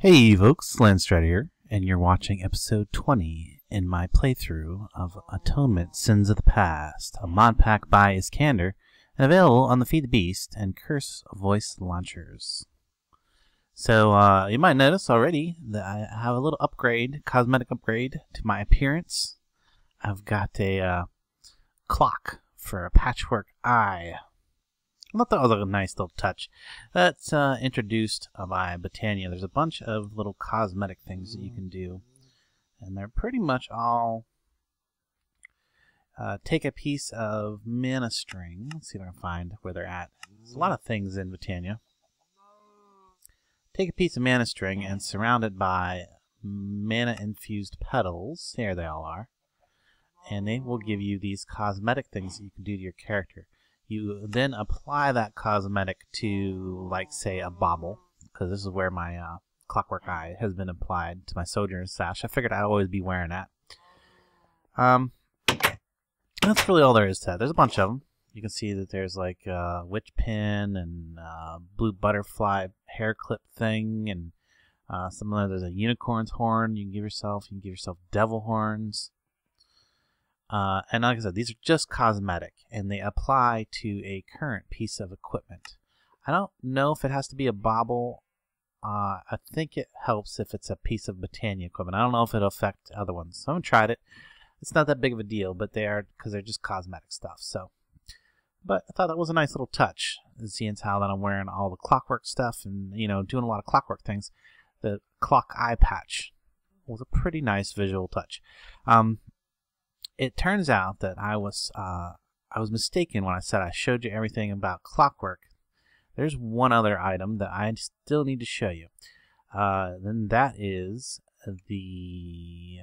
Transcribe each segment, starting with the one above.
Hey folks, Landstryder here, and you're watching episode 20 in my playthrough of Atonement Sins of the Past, a Modpack by Iskandar, and available on the Feed the Beast and Curse voice launchers. So you might notice already that I have a little upgrade, cosmetic upgrade to my appearance. I've got a clock for a patchwork eye. I thought that was a nice little touch. That's introduced by Botania. There's a bunch of little cosmetic things that you can do, and they're pretty much all take a piece of mana string. Let's see if I can find where they're at. There's a lot of things in Botania. Take a piece of mana string and surround it by mana-infused petals. There they all are. And they will give you these cosmetic things that you can do to your character. You then apply that cosmetic to, like, say, a bauble, because this is where my Clockwork eye has been applied to my Sojourner's sash. I figured I'd always be wearing that. That's really all there is to that. There's a bunch of them. You can see that there's, like, witch pin and blue butterfly hair clip thing, and there's a unicorn's horn you can give yourself. You can give yourself devil horns. And like I said, these are just cosmetic, and they apply to a current piece of equipment. I don't know if it has to be a bauble. I think it helps if it's a piece of Botania equipment. I don't know if it'll affect other ones. I haven't tried it. It's not that big of a deal, but because they're just cosmetic stuff. So, but I thought that was a nice little touch, seeing how that I'm wearing all the Clockwork stuff and doing a lot of Clockwork things. The clock eye patch was a pretty nice visual touch. It turns out that I was mistaken when I said I showed you everything about Clockwork. There's one other item that I still need to show you. Then that is the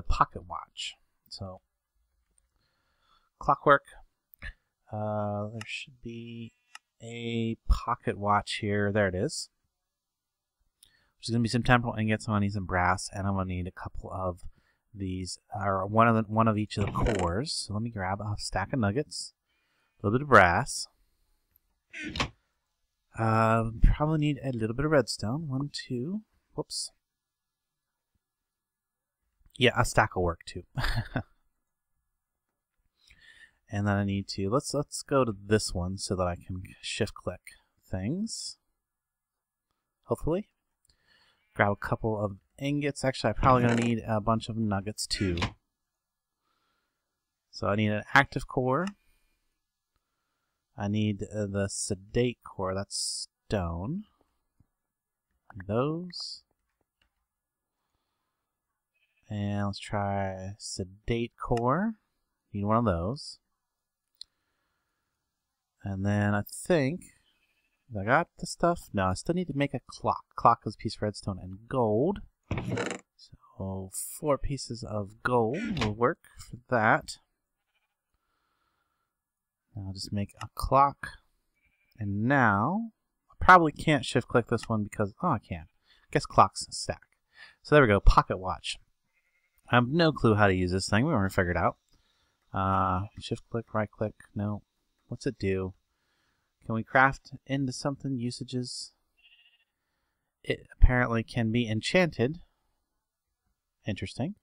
pocket watch. So Clockwork. There should be a pocket watch here. There it is. There's going to be some temporal ingots. I'm going to need some brass, and I'm going to need a couple of these are one of each of the cores. So let me grab a stack of nuggets, a little bit of brass. Probably need a little bit of redstone. 1, 2. Whoops. Yeah, a stack will work too. And then I need to let's go to this one so that I can shift click things. Hopefully, grab a couple of ingots. Actually, I'm probably going to need a bunch of nuggets too. So I need an active core. I need the sedate core. That's stone. Those. And let's try sedate core. Need one of those. And then I think I got the stuff. No, I still need to make a clock. Clock is a piece of redstone and gold. So 4 pieces of gold will work for that. I'll just make a clock. And now, I probably can't shift click this one because, I can. I guess clock's a stack. So there we go, pocket watch. I have no clue how to use this thing. We already figured it out. Shift click, right click, no. What's it do? Can we craft into something? Usages? It apparently can be enchanted. Interesting.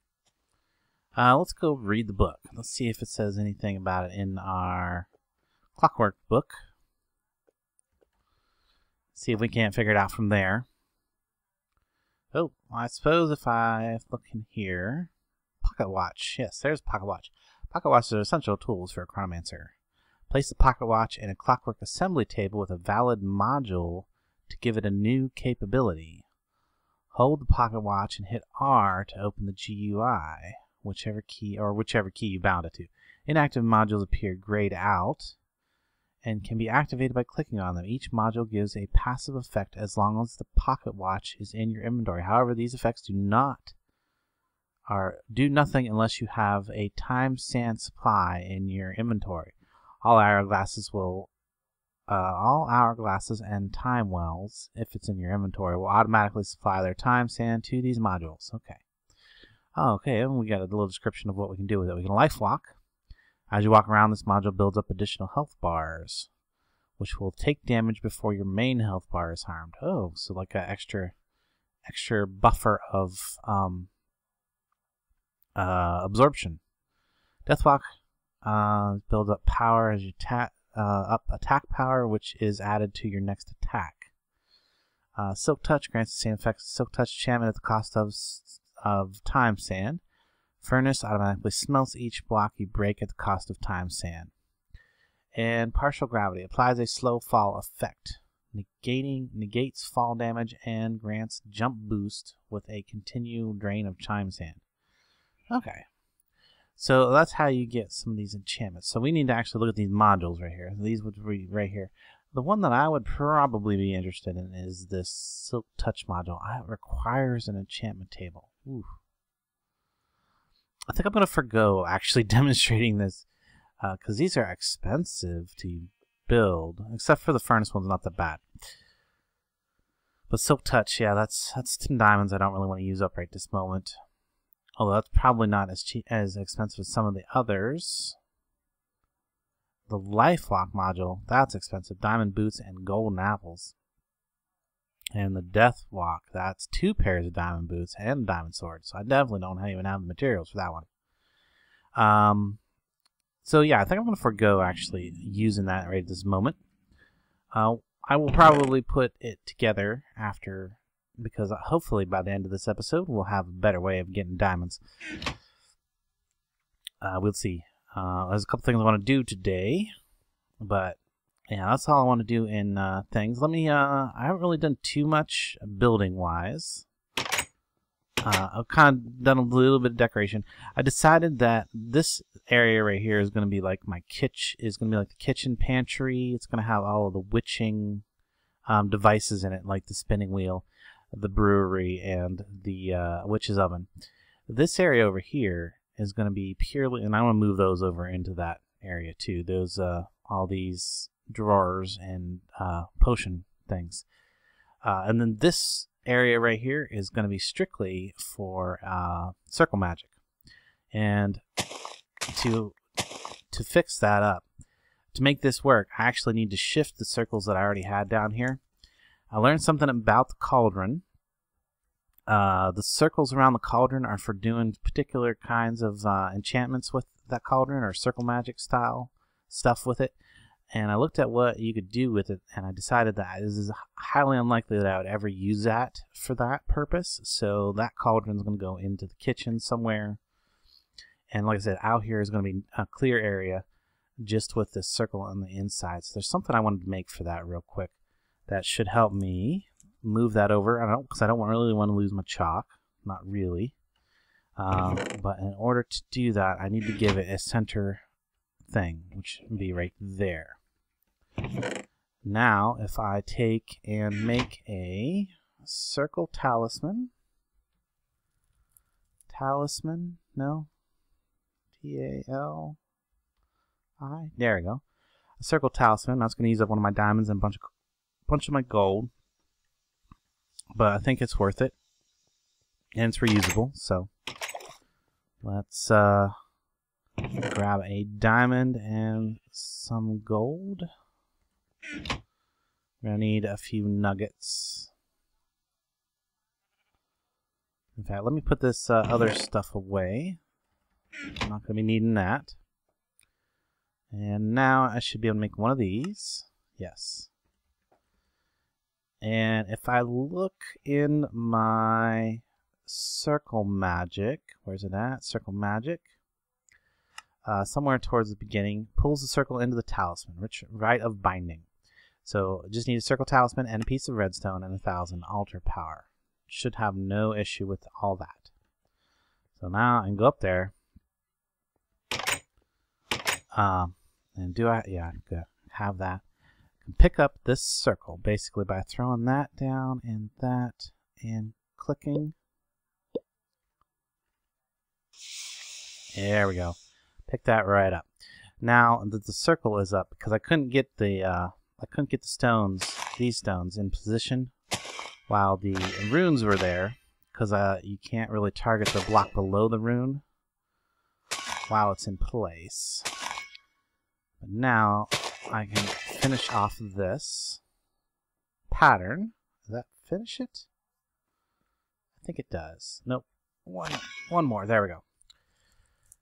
Let's go read the book. Let's see if it says anything about it in our Clockwork book. See if we can't figure it out from there. Oh, I suppose if I look in here. Pocket watch. Yes, there's pocket watch. Pocket watches are essential tools for a chronomancer. Place the pocket watch in a Clockwork assembly table with a valid module to give it a new capability. Hold the pocket watch and hit R to open the GUI, whichever key you bound it to. Inactive modules appear grayed out and can be activated by clicking on them. Each module gives a passive effect as long as the pocket watch is in your inventory. However, these effects do nothing unless you have a time sand supply in your inventory. All hourglasses and time wells, if it's in your inventory, will automatically supply their time sand to these modules. Okay. Okay, and we got a little description of what we can do with it. We can life lock. As you walk around, this module builds up additional health bars, which will take damage before your main health bar is harmed. Oh, so like an extra extra buffer of absorption. Deathwalk builds up power as you up attack power, which is added to your next attack. Silk Touch grants the same effect as Silk Touch enchantment at the cost of Time Sand. Furnace automatically smelts each block you break at the cost of Time Sand. And Partial Gravity applies a slow fall effect, negates fall damage and grants jump boost with a continual drain of Time Sand. Okay, so that's how you get some of these enchantments. So we need to actually look at these modules right here. These would be right here. The one that I would probably be interested in is this Silk Touch module. It requires an enchantment table. Ooh. I think I'm going to forgo actually demonstrating this because these are expensive to build, except for the furnace one's not that bad. But Silk Touch, yeah, that's 10 diamonds I don't really want to use up right this moment. Although that's probably not as expensive as some of the others. The Lifelock module, that's expensive. Diamond boots and golden apples. And the Deathwalk, that's 2 pairs of diamond boots and a diamond sword. So I definitely don't even have the materials for that one. So yeah, I think I'm going to forgo actually using that right at this moment. I will probably put it together after, because hopefully by the end of this episode we'll have a better way of getting diamonds. We'll see. There's a couple things I want to do today, but yeah, that's all I want to do in things. Let me, I haven't really done too much building wise. I've kind of done a little bit of decoration. I decided that this area right here is going to be like my kitchen, is going to be like the kitchen pantry. It's going to have all of the witching devices in it, like the spinning wheel, the brewery, and the witch's oven. This area over here is going to be purely, and I want to move those over into that area too. Those all these drawers and potion things, and then this area right here is going to be strictly for circle magic. And to fix that up, to make this work, I actually need to shift the circles that I already had down here. I learned something about the cauldron. The circles around the cauldron are for doing particular kinds of enchantments with that cauldron, or circle magic style stuff with it. And I looked at what you could do with it, and I decided that this is highly unlikely that I would ever use that for that purpose. So that cauldron is going to go into the kitchen somewhere. And like I said, out here is going to be a clear area just with this circle on the inside. So there's something I wanted to make for that real quick that should help me move that over. Because I don't really want to lose my chalk. Not really. But in order to do that, I need to give it a center thing, which would be right there. Now, if I take and make a circle talisman, no, T-A-L-I, there we go. A circle talisman. That's going to use up one of my diamonds and a bunch of my gold, but I think it's worth it, and it's reusable. So let's grab a diamond and some gold. We're going to need a few nuggets. In fact, let me put this other stuff away. I'm not going to be needing that. And now I should be able to make one of these. Yes. And if I look in my circle magic, where's it at? Circle magic. Somewhere towards the beginning, pulls the circle into the talisman, rite of binding. So just need a circle talisman and a piece of redstone and 1,000 altar power. Should have no issue with all that. So now I can go up there. And do I? Yeah, I could have that. I can pick up this circle basically by throwing that down and that and clicking. There we go. Pick that right up. Now that the circle is up, because I couldn't get the stones, these stones, in position while the runes were there, because you can't really target the block below the rune while it's in place. But now I can finish off this pattern. Does that finish it? I think it does. Nope. One more. There we go.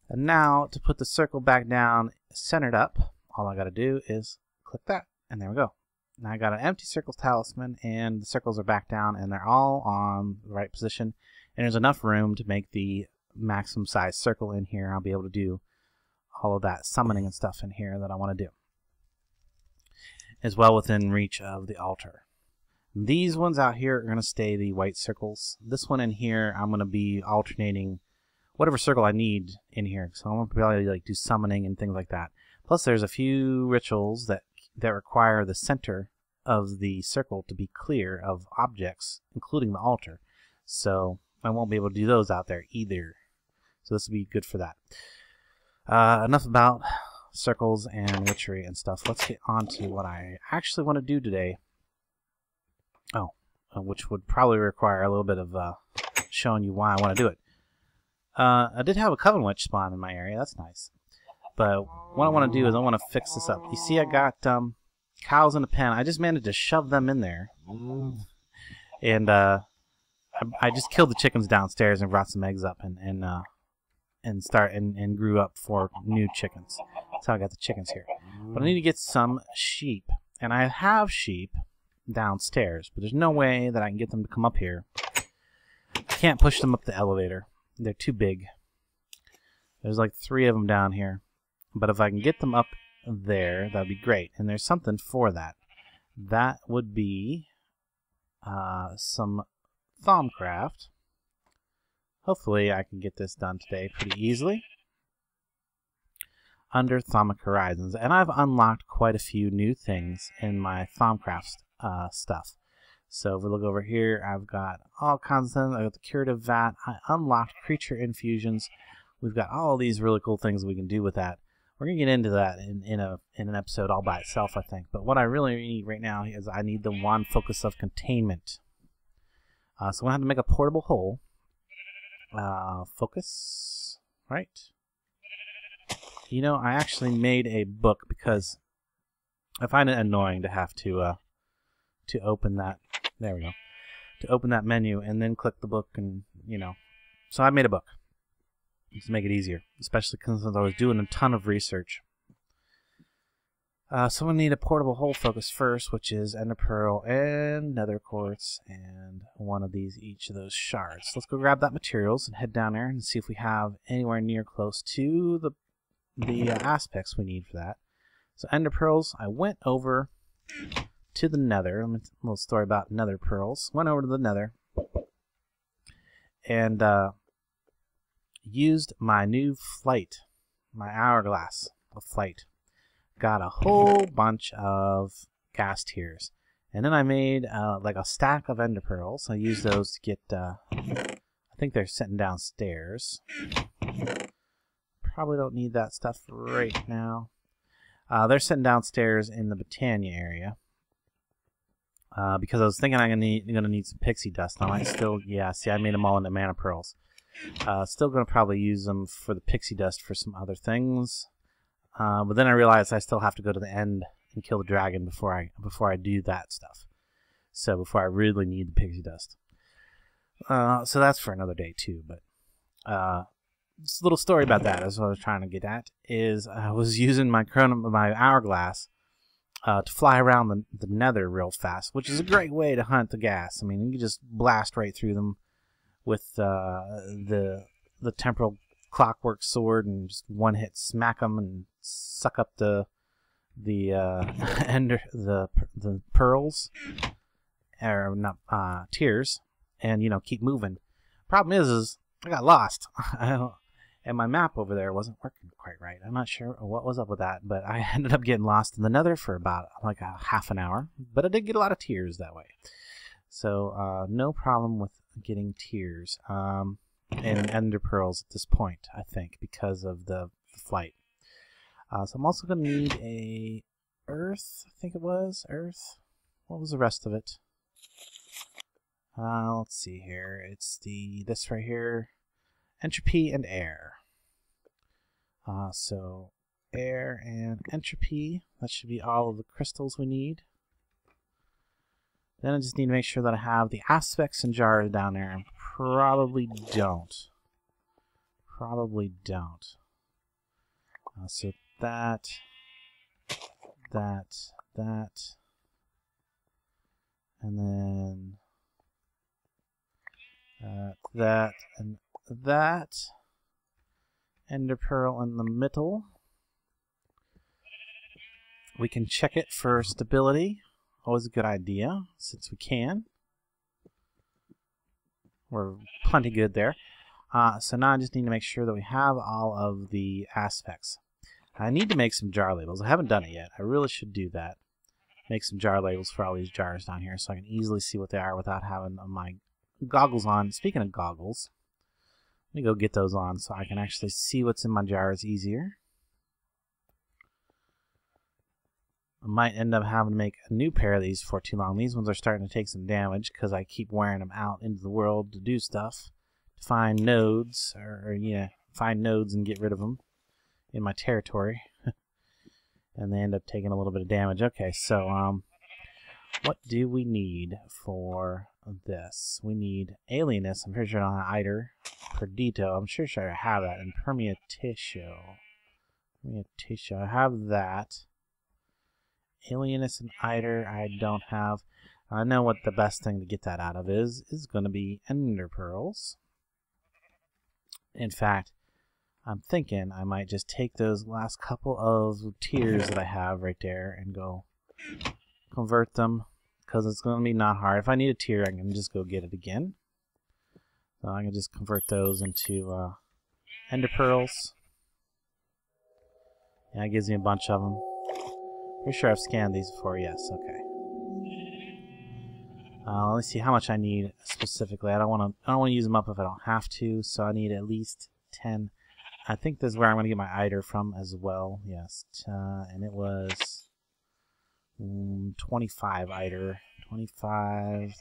And now, to put the circle back down, centered up, all I got to do is click that, and there we go. Now I got an empty circle talisman, and the circles are back down, and they're all on the right position. And there's enough room to make the maximum size circle in here. I'll be able to do all of that summoning and stuff in here that I want to do, as well within reach of the altar. These ones out here are going to stay the white circles. This one in here, I'm going to be alternating whatever circle I need in here. So I'm going to probably like do summoning and things like that. Plus there's a few rituals that require the center of the circle to be clear of objects, including the altar. So I won't be able to do those out there either. So this will be good for that. Enough about circles and witchery and stuff. Let's get on to what I actually want to do today. Which would probably require a little bit of showing you why I want to do it. I did have a Coven Witch spawn in my area. That's nice. But what I want to do is I want to fix this up. You see I got cows in a pen. I just managed to shove them in there. And I just killed the chickens downstairs and brought some eggs up and grew up 4 new chickens. That's how I got the chickens here. But I need to get some sheep. And I have sheep downstairs, but there's no way that I can get them to come up here. I can't push them up the elevator. They're too big. There's like 3 of them down here. But if I can get them up there, that'd be great. And there's something for that. That would be some Thaumcraft. Hopefully I can get this done today pretty easily. Under Thaumic Horizons. And I've unlocked quite a few new things in my Thaumcraft stuff. So if we look over here, I've got all kinds of things. I've got the Curative Vat. I unlocked Creature Infusions. We've got all these really cool things we can do with that. We're going to get into that in an episode all by itself, I think. But what I really need right now is I need the Wand Focus of Containment. So I'm going to have to make a portable hole. Focus. Right. You know, I actually made a book because I find it annoying to have to open that. There we go. To open that menu and then click the book and, you know. So I made a book. Just to make it easier. Especially since I was doing a ton of research. So we need a portable hole focus first, which is Ender Pearl and Nether Quartz and one of these, each of those shards. Let's go grab that materials and head down there and see if we have anywhere near close to the aspects we need for that. So Ender Pearls, I went over to the Nether. A little story about Nether Pearls. Went over to the Nether and used my new flight, my hourglass of flight. Got a whole bunch of gas tiers. And then I made like a stack of Ender Pearls. I used those to get, I think they're sitting downstairs. Probably don't need that stuff right now. They're sitting downstairs in the Botania area. Because I was thinking I'm gonna need some pixie dust. I might still, yeah, see I made them all into mana pearls. Still gonna probably use them for the pixie dust for some other things. But then I realized I still have to go to the end and kill the dragon before I do that stuff. So before I really need the pixie dust. So that's for another day too. But just a little story about that. That's what I was trying to get at. Is I was using my hourglass to fly around the Nether real fast, which is a great way to hunt the gas. I mean, you can just blast right through them with the temporal Clockwork sword and just one hit smack them and suck up the pearls, or not tears, and keep moving. Problem is I got lost. And my map over there wasn't working quite right. I'm not sure what was up with that, but I ended up getting lost in the Nether for about like a half an hour. But I did get a lot of tears that way. So no problem with getting tears and Ender Pearls at this point, I think, because of the flight. So I'm also going to need a Earth, I think it was. Earth. What was the rest of it? Let's see here. It's this right here. Entropy and air. So air and entropy. That should be all of the crystals we need. Then I just need to make sure that I have the aspects and jars down there. I'm probably don't. Probably don't. So that, and then that, and that. Ender pearl in the middle. We can check it for stability. Always a good idea, since we can. We're plenty good there. So now I just need to make sure that we have all of the aspects. I need to make some jar labels. I haven't done it yet. I really should do that. Make some jar labels for all these jars down here so I can easily see what they are without having my goggles on. Speaking of goggles, let me go get those on so I can actually see what's in my jars easier. I might end up having to make a new pair of these for too long. These ones are starting to take some damage because I keep wearing them out into the world to do stuff. To find nodes, or yeah, find nodes and get rid of them in my territory. And they end up taking a little bit of damage. Okay, so what do we need for this? We need alienness. I'm pretty sure I don't have Eider. Perdido. I'm sure I have that. And permutatio. I have that. Alienness and Eider I don't have. I know what the best thing to get that out of is going to be Ender Pearls. In fact, I'm thinking I might just take those last couple of tiers that I have right there and go convert them, because it's going to be not hard. If I need a tier, I can just go get it again. So I can just convert those into Ender Pearls. Yeah, it gives me a bunch of them. Pretty sure I've scanned these before. Yes, okay. Let me see how much I need specifically. I don't want to use them up if I don't have to, so I need at least 10. I think this is where I'm going to get my Eider from as well. Yes, and it was 25 Eider. 25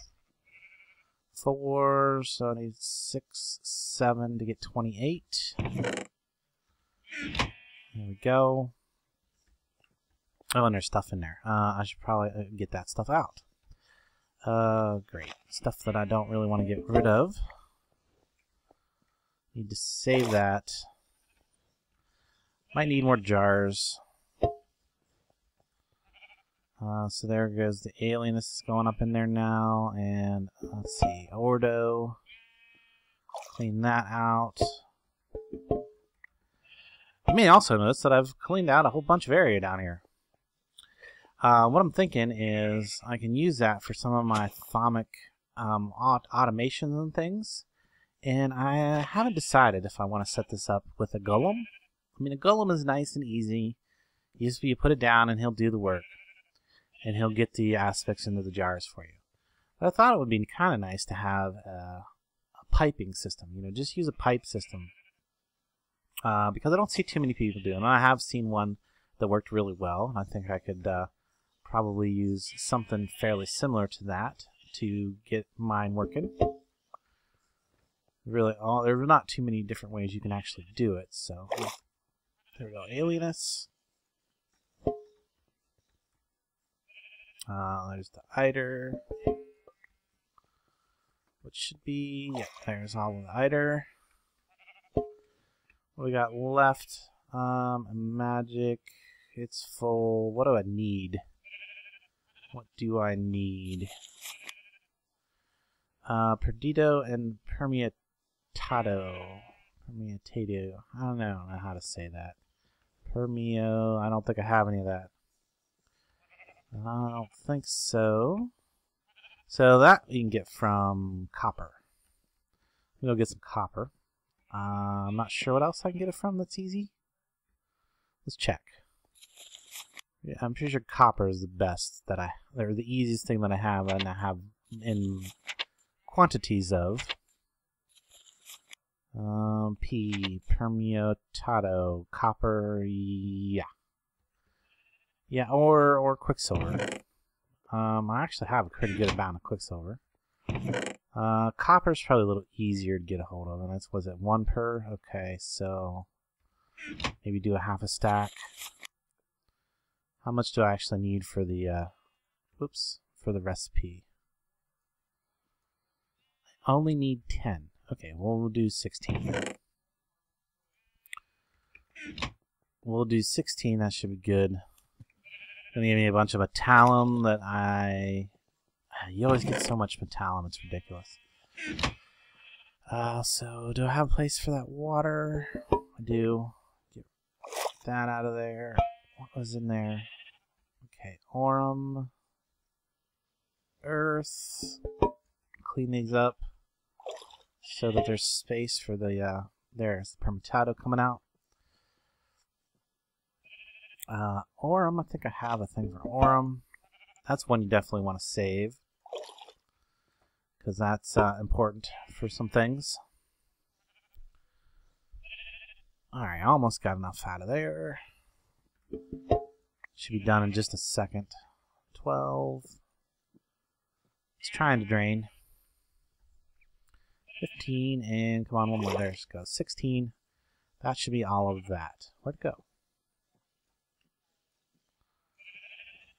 4, so I need 6, 7 to get 28. There we go. Oh, and there's stuff in there. I should probably get that stuff out. Great. Stuff that I don't really want to get rid of. Need to save that. Might need more jars. So there goes the alienness is going up in there now. And let's see, Ordo. Clean that out. You may also notice that I've cleaned out a whole bunch of area down here. What I'm thinking is I can use that for some of my thaumic automations and things. And I haven't decided if I want to set this up with a golem. I mean, a golem is nice and easy. You put it down and he'll do the work. And he'll get the aspects into the jars for you. But I thought it would be kind of nice to have a piping system. You know, just use a pipe system. Because I don't see too many people doing it. I have seen one that worked really well. I think I could probably use something fairly similar to that to get mine working. Really, there's not too many different ways you can actually do it. So there we go. Alienness. There's the Eider, which should be, yeah, there's all of the Eider. What we got left? Magic. It's full. What do I need? What do I need? Perdido and Permutatio. I don't know how to say that. I don't think I have any of that. I don't think so. So that you can get from copper. We'll get some copper. I'm not sure what else I can get it from that's easy. Let's check. Yeah, I'm pretty sure copper is the best or the easiest thing that I have, and I have in quantities of. Permutato, copper, yeah. Yeah, or Quicksilver. I actually have a pretty good amount of Quicksilver. Copper's probably a little easier to get a hold of, and that's, was it 1 per? Okay, so maybe do a half a stack. How much do I actually need for the, for the recipe? Only need 10. Okay, well, we'll do 16. We'll do 16. That should be good. Gonna give me a bunch of metallum that you always get so much metallum, it's ridiculous. So do I have a place for that water? I do. Get that out of there. What was in there? Okay, aurum, earth. Clean these up so that there's space for the there's the permutato coming out. Aurum, I think I have a thing for aurum. That's one you definitely want to save because that's important for some things. Alright, I almost got enough out of there. Should be done in just a second. 12. It's trying to drain. 15, and come on, one more. There it goes. 16. That should be all of that. Where'd it go?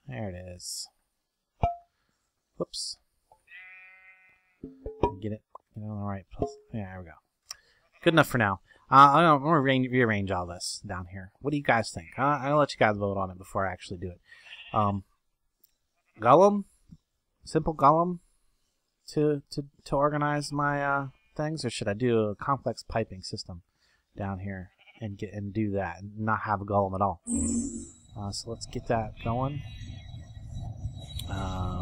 There it is. Whoops. Get it on the right place. Yeah, there we go. Good enough for now. I'm going to rearrange all this down here. What do you guys think? I'll let you guys vote on it before I actually do it. Golem? Simple golem to organize my things, or should I do a complex piping system down here and do that and not have a golem at all? So let's get that going.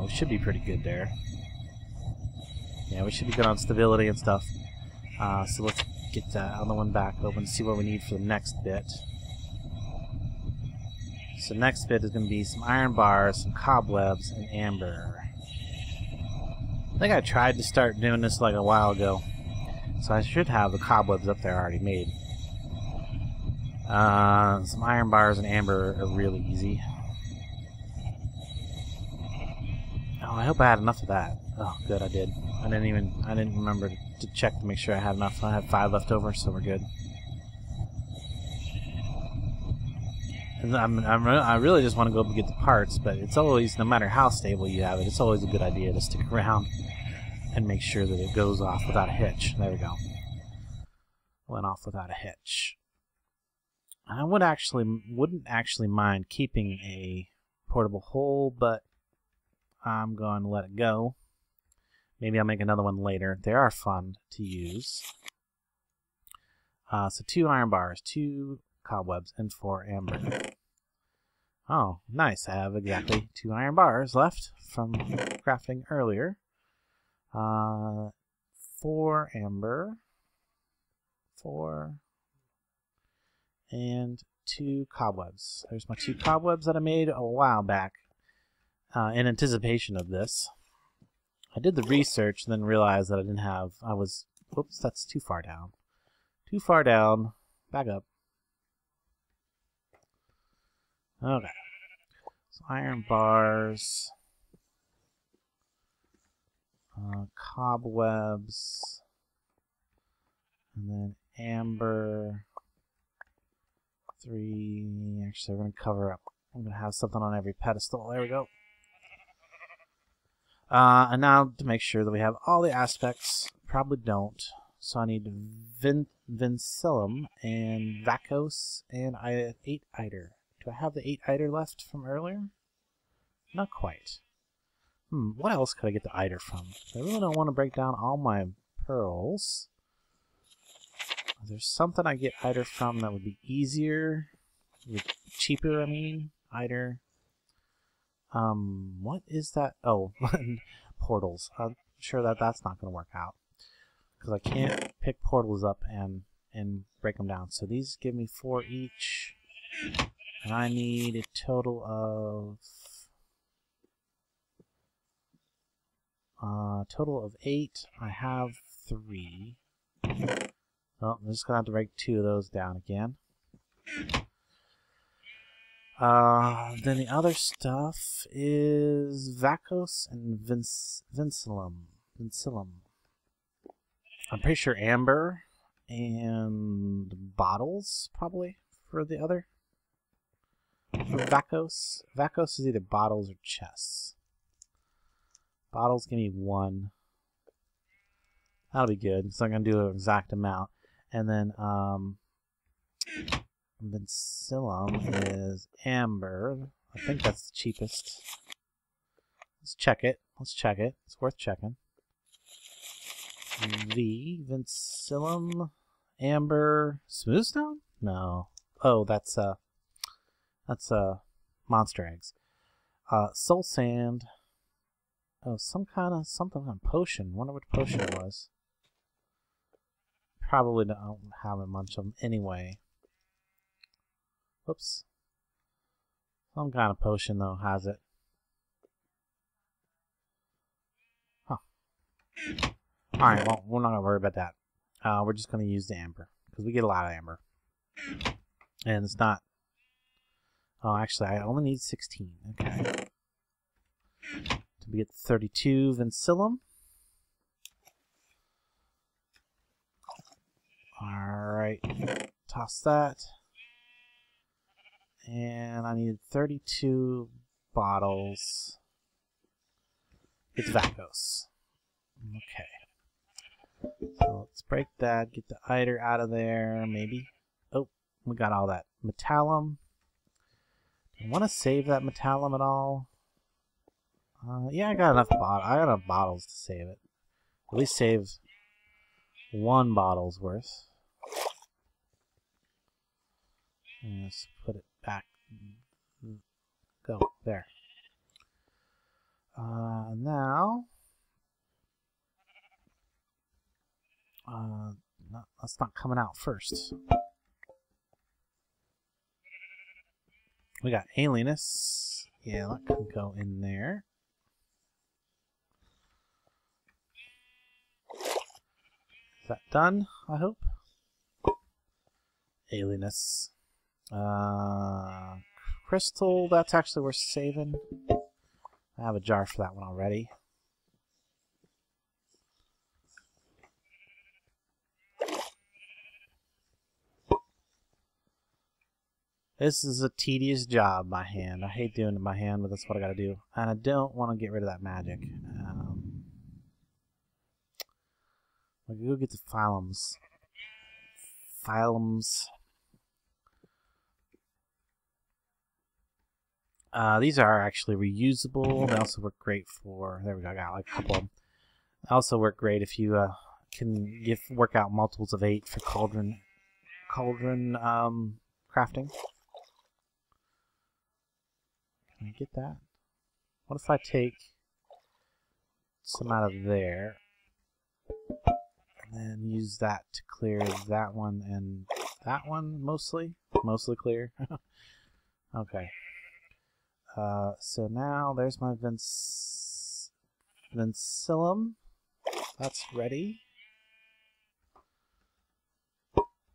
We should be pretty good there. Yeah, we should be good on stability and stuff. So let's get that other one back open, see what we need for the next bit. So next bit is going to be some iron bars, some cobwebs, and amber. I think I tried to start doing this like a while ago, so I should have the cobwebs up there already made. Some iron bars and amber are really easy. Oh, I hope I had enough of that. Oh, good, I did. I didn't remember to check to make sure I had enough. I had 5 left over, so we're good. And I really just want to go up and get the parts, but it's always, no matter how stable you have it, it's always a good idea to stick around and make sure that it goes off without a hitch. There we go. Went off without a hitch. I wouldn't actually mind keeping a portable hole, but I'm going to let it go. Maybe I'll make another one later. They are fun to use. So 2 iron bars, 2 cobwebs, and 4 amber. Oh, nice. I have exactly 2 iron bars left from crafting earlier. 4 amber. 4. And 2 cobwebs. There's my 2 cobwebs that I made a while back in anticipation of this. I did the research and then realized that I didn't have... Whoops, that's too far down. Too far down. Back up. Okay. So iron bars. Cobwebs. And then amber. 3. Actually, we're going to cover up. I'm going to have something on every pedestal. There we go. And now to make sure that we have all the aspects, probably don't. So I need Vincillum and Vacos and 8 Eider. Do I have the 8 Eider left from earlier? Not quite. What else could I get the Eider from? I really don't want to break down all my pearls. There's something I get Eider from that would be easier, cheaper, I mean. Eider. What is that? Oh, portals. I'm sure that that's not going to work out because I can't pick portals up and break them down. So these give me 4 each, and I need a total of 8. I have 3. Oh, I'm just gonna have to break 2 of those down again. Then the other stuff is Vacos and Vincillum. I'm pretty sure amber and bottles, probably, for the other. For Vacos. Vacos is either bottles or chests. Bottles give me 1. That'll be good. So I'm going to do an exact amount. And then Vincillum is amber. I think that's the cheapest. Let's check it. Let's check it. It's worth checking. Vincillum, amber, smoothstone? No. Oh, that's monster eggs. Soul sand. Oh, something kind of potion. Wonder what potion it was. Probably don't have a bunch of them anyway. Whoops. Some kind of potion though has it. Huh. Alright, well, we're not gonna worry about that. We're just gonna use the amber. Because we get a lot of amber. And it's not... Oh, actually, I only need 16. Okay. To get 32 Vincillum. Alright. Toss that. And I need 32 bottles. It's Vacos. Okay. So let's break that. Get the Eider out of there, maybe. Oh, we got all that. Metallum. Do I want to save that Metallum at all? Yeah, I got enough bottles to save it. At least save one bottle's worth. And let's put it back. Go there. Now, that's not coming out first. We got Alienus. Yeah, that can go in there. Is that done? I hope. Alienus. Crystal, that's actually worth saving. I have a jar for that one already. This is a tedious job by hand. I hate doing it by hand, but that's what I gotta do. And I don't want to get rid of that magic. We'll go get the phylums. These are actually reusable. They also work great for... There we go, I got like a couple of them. They also work great if you can work out multiples of 8 for cauldron crafting. Can I get that? What if I take some out of there and then use that to clear that one and that one mostly? Mostly clear. Okay. So now there's my Vincillum. That's ready.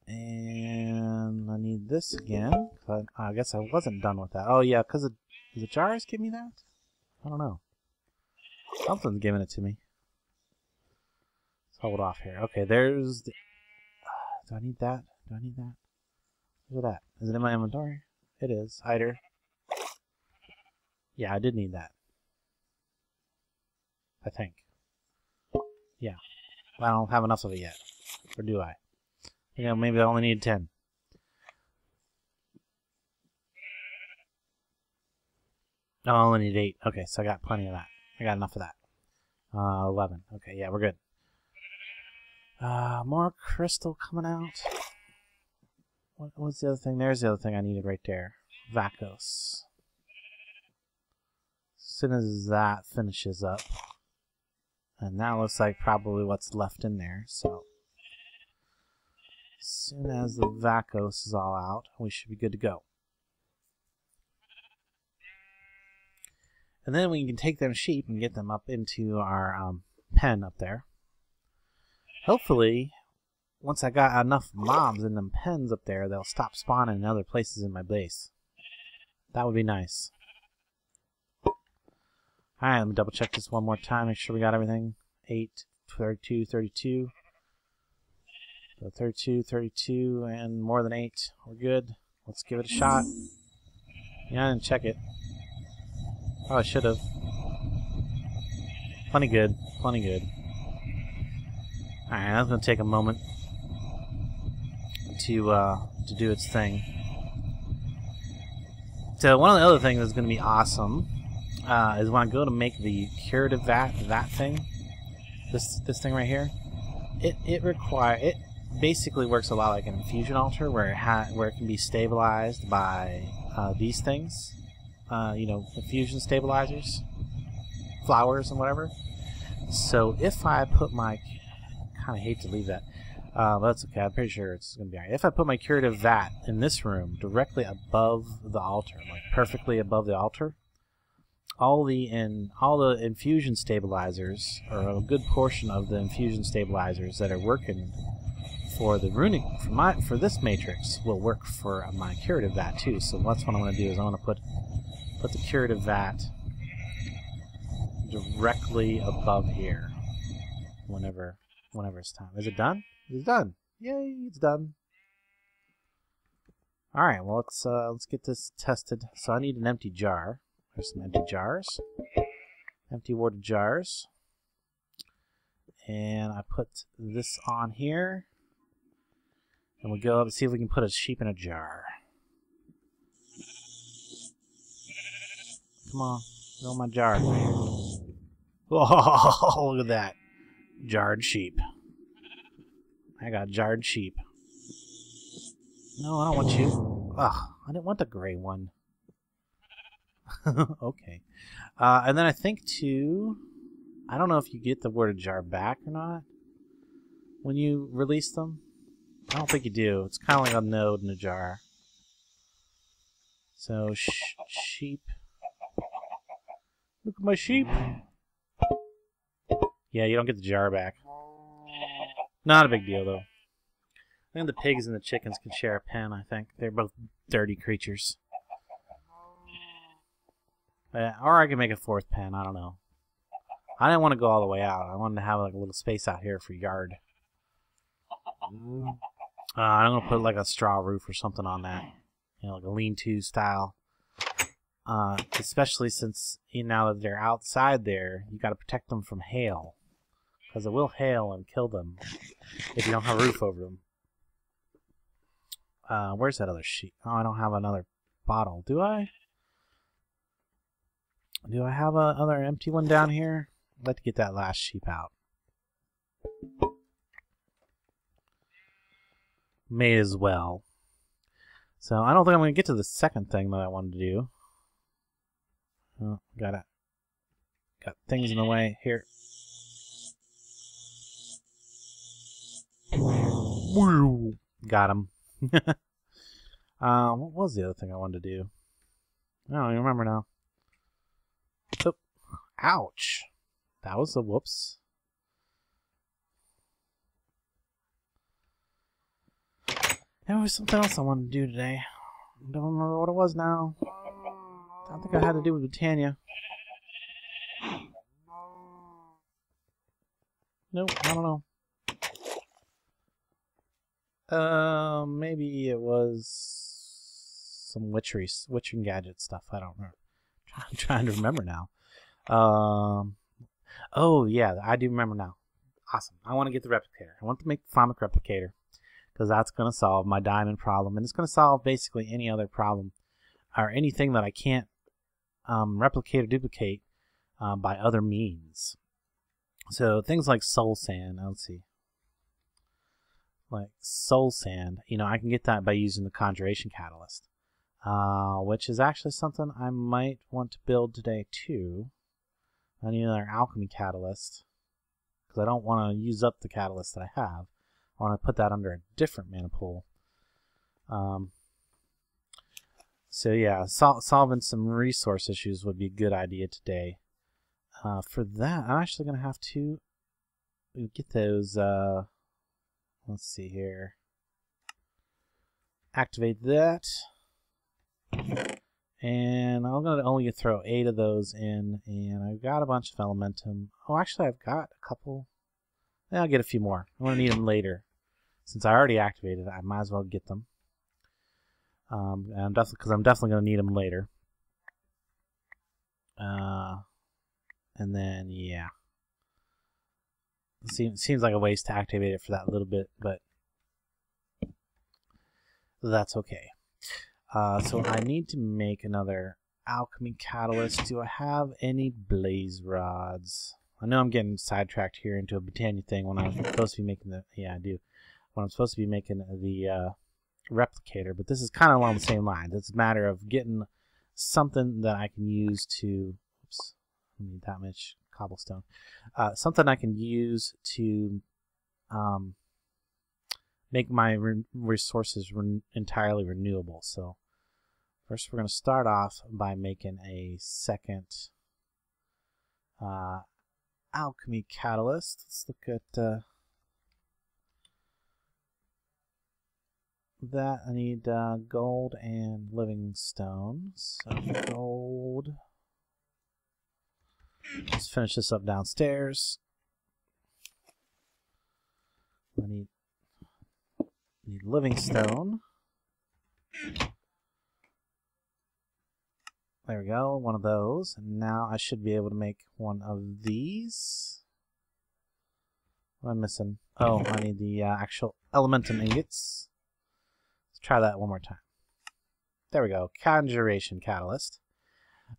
And I need this again. I guess I wasn't done with that. Oh yeah, because the jars give me that? I don't know. Something's giving it to me. Let's hold off here. Okay, there's the... do I need that? Do I need that? Look at that. Is it in my inventory? It is. Hider. Yeah, I did need that. I think. Yeah. I don't have enough of it yet. Or do I? You know, maybe I only need 10. No, I only need 8. Okay, so I got plenty of that. I got enough of that. 11. Okay, yeah, we're good. More crystal coming out. What's the other thing? There's the other thing I needed right there. Vacos. As soon as that finishes up. And that looks like probably what's left in there, so... As soon as the Vacos is all out, we should be good to go. And then we can take them sheep and get them up into our pen up there. Hopefully, once I got enough mobs in them pens up there, they'll stop spawning in other places in my base. That would be nice. Alright, let me double check this one more time, make sure we got everything. 8, 32, 32. So 32, 32, and more than 8. We're good. Let's give it a shot. Yeah, I didn't check it. Oh, I should have. Plenty good. Plenty good. Alright, that's going to take a moment to do its thing. So one of the other things that's going to be awesome is when I go to make the curative vat thing, this thing right here, it basically works a lot like an infusion altar where it can be stabilized by these things, you know, infusion stabilizers, flowers and whatever. So if I put my, kind of hate to leave that, but that's okay. I'm pretty sure it's going to be alright. If I put my curative vat in this room directly above the altar, like perfectly above the altar, all the infusion stabilizers, or a good portion of the infusion stabilizers that are working for the runic for this matrix will work for my curative vat too. So that's what I'm going to do is I want to put the curative vat directly above here. Whenever it's time. Is it done? It's done. Yay! It's done. All right. Well, let's get this tested. So I need an empty jar. There's some empty jars. Empty water jars. And I put this on here. And we'll go up and see if we can put a sheep in a jar. Come on. Fill my jar. Oh, look at that. Jarred sheep. I got jarred sheep. No, I don't want you. Ugh, I didn't want the gray one. Okay. And then I think too, I don't know if you get the water jar back or not when you release them. I don't think you do. It's kind of like a node in a jar. So, sheep. Look at my sheep. Yeah, you don't get the jar back. Not a big deal, though. I think the pigs and the chickens can share a pen, I think. They're both dirty creatures. Or I can make a fourth pen, I don't know. I didn't want to go all the way out. I wanted to have like a little space out here for yard. I'm going to put like a straw roof or something on that. You know, like a lean-to style. Especially since, now that they're outside there, you got to protect them from hail. Because it will hail and kill them if you don't have a roof over them. Where's that other sheet? Oh, I don't have another bottle. Do I? Do I have another empty one down here? I'd like to get that last sheep out. May as well. So I don't think I'm going to get to the second thing that I wanted to do. Oh, got things in the way here. Got him. What was the other thing I wanted to do? I don't even remember now. Oh, ouch. That was a whoops. There was something else I wanted to do today. I don't remember what it was now. I don't think I had to do with Botania. Nope, I don't know. Maybe it was some witching gadget stuff. I don't remember. I'm trying to remember now. Oh yeah, I do remember now. Awesome. I want to get the replicator. I want to make the Thamic replicator because that's going to solve my diamond problem, and it's going to solve basically any other problem or anything that I can't replicate or duplicate by other means. So things like soul sand. Let's see. Like soul sand, I can get that by using the Conjuration catalyst, which is actually something I might want to build today too. I need another alchemy catalyst because I don't want to use up the catalyst that I have. I want to put that under a different mana pool. So yeah, solving some resource issues would be a good idea today. For that, I'm actually going to have to get those. Let's see here. Activate that. And I'm going to only throw 8 of those in. And I've got a bunch of elementum. Oh, actually, I've got a couple. I'll get a few more. I'm going to need them later. Since I already activated it, I might as well get them. And because I'm definitely going to need them later. And then, yeah. Seems like a waste to activate it for that little bit, but that's okay. So I need to make another alchemy catalyst. Do I have any blaze rods? I know I'm getting sidetracked here into a Botania thing when I'm supposed to be making the... Yeah, I do. When I'm supposed to be making the replicator, but this is kind of along the same lines. It's a matter of getting something that I can use to... Oops, I need that much cobblestone. Something I can use to make my resources entirely renewable. So first we're going to start off by making a second alchemy catalyst. Let's look at that. I need gold and living stone. So gold. Let's finish this up downstairs. I need living stone. There we go, one of those. And now I should be able to make one of these. What am I missing? Oh, I need the actual elementum ingots. Let's try that one more time. There we go, Conjuration catalyst.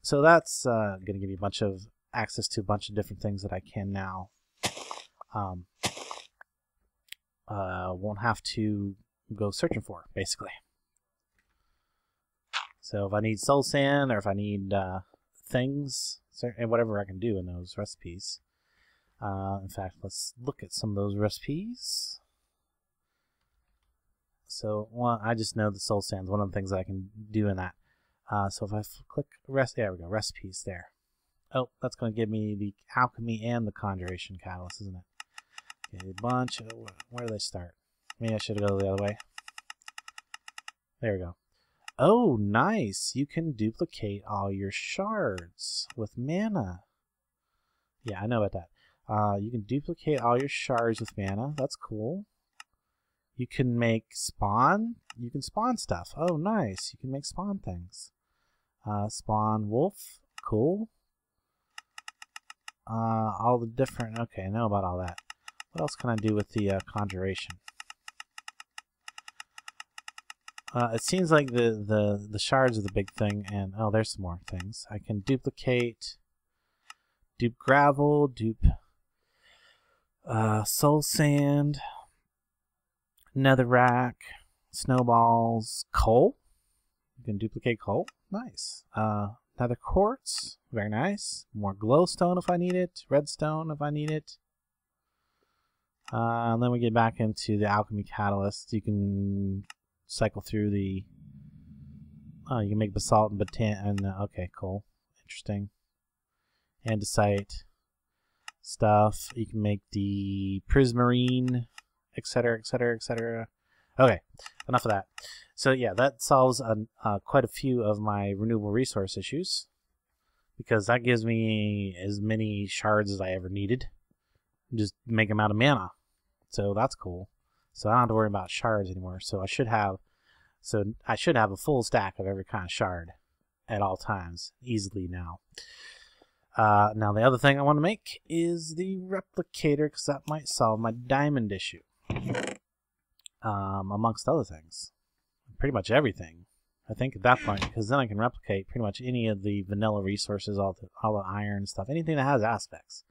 So that's going to give you a bunch of access to a bunch of different things that I can now. Won't have to go searching for, basically. So if I need soul sand, or if I need things, and whatever I can do in those recipes. In fact, let's look at some of those recipes. So I just know the soul sand is one of the things that I can do in that. So if I click there we go, recipes there. Oh, that's going to give me the alchemy and the conjuration catalyst, isn't it? Okay, a bunch. Where do they start? Maybe I should go the other way. There we go. Oh, nice. You can duplicate all your shards with mana. Yeah, I know about that. You can duplicate all your shards with mana. That's cool. You can make spawn. You can spawn stuff. Oh, nice. You can make spawn things. Spawn wolf. Cool. All the different... Okay, I know about all that. What else can I do with the conjuration? It seems like the shards are the big thing, and oh, there's some more things. I can duplicate, dupe gravel, dupe soul sand, netherrack, snowballs, coal. You can duplicate coal. Nice. Nether quartz. Very nice. More glowstone if I need it. Redstone if I need it. And then we get back into the alchemy catalyst. You can cycle through the... Oh, you can make basalt and Botania. Okay, cool. Interesting. Andesite stuff. You can make the prismarine, etc., etc., etc. Okay, enough of that. So yeah, that solves quite a few of my renewable resource issues, because that gives me as many shards as I ever needed. Just make them out of mana. So that's cool. So I don't have to worry about shards anymore. So I should have a full stack of every kind of shard at all times easily now. Now the other thing I want to make is the replicator, because that might solve my diamond issue. Amongst other things. Pretty much everything, I think, at that point, because then I can replicate pretty much any of the vanilla resources, all the iron stuff, anything that has aspects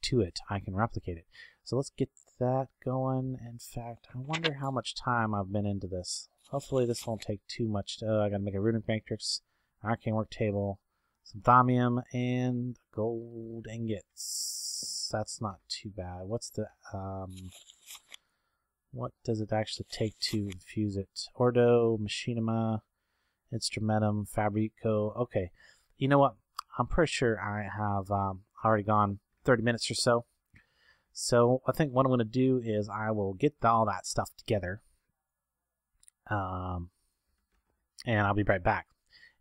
to it, I can replicate it. So let's get that going. In fact, I wonder how much time I've been into this. Hopefully this won't take too much. I gotta make a runic matrix, arcane work table, some thaumium, and gold ingots. That's not too bad. What's the what does it actually take to infuse it? Ordo, machinima, instrumentum, fabrico. Okay, you know what? I'm pretty sure I have already gone 30 minutes or so. So I think what I'm going to do is I will get all that stuff together, and I'll be right back.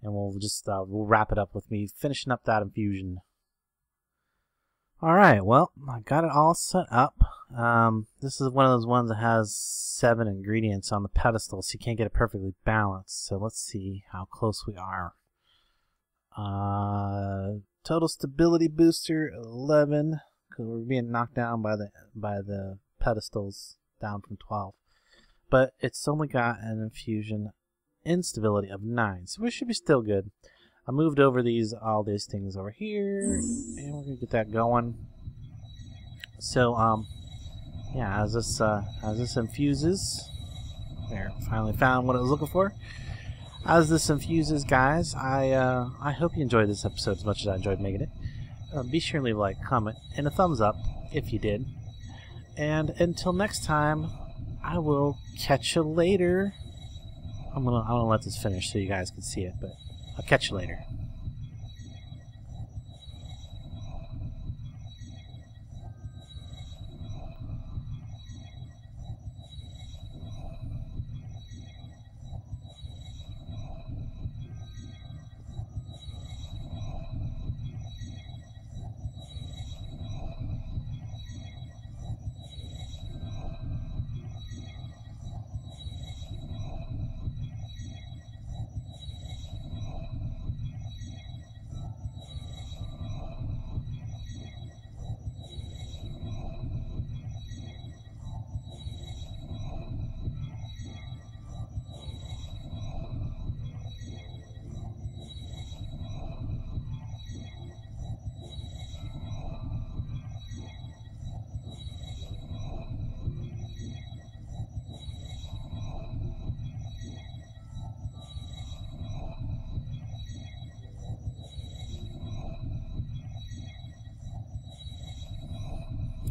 And we'll just we'll wrap it up with me finishing up that infusion. All right, well, I got it all set up. This is one of those ones that has 7 ingredients on the pedestal, so you can't get it perfectly balanced. So let's see how close we are. Total stability booster 11, because we're being knocked down by the pedestals down from 12. But it's only got an infusion instability of 9, so we should be still good. I moved over all these things over here, and we're gonna get that going. So yeah, as this infuses, there, finally found what I was looking for. As this infuses, guys, I hope you enjoyed this episode as much as I enjoyed making it. Be sure to leave a like, comment, and a thumbs up if you did. And until next time, I will catch you later. I'm gonna let this finish so you guys can see it, but I'll catch you later.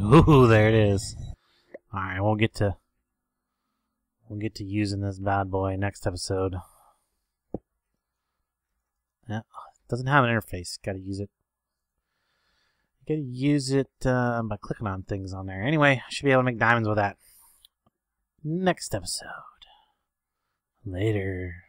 Ooh, there it is. Alright, we'll get to using this bad boy next episode. Yeah, doesn't have an interface. Gotta use it. Gotta use it by clicking on things on there. Anyway, I should be able to make diamonds with that. Next episode. Later.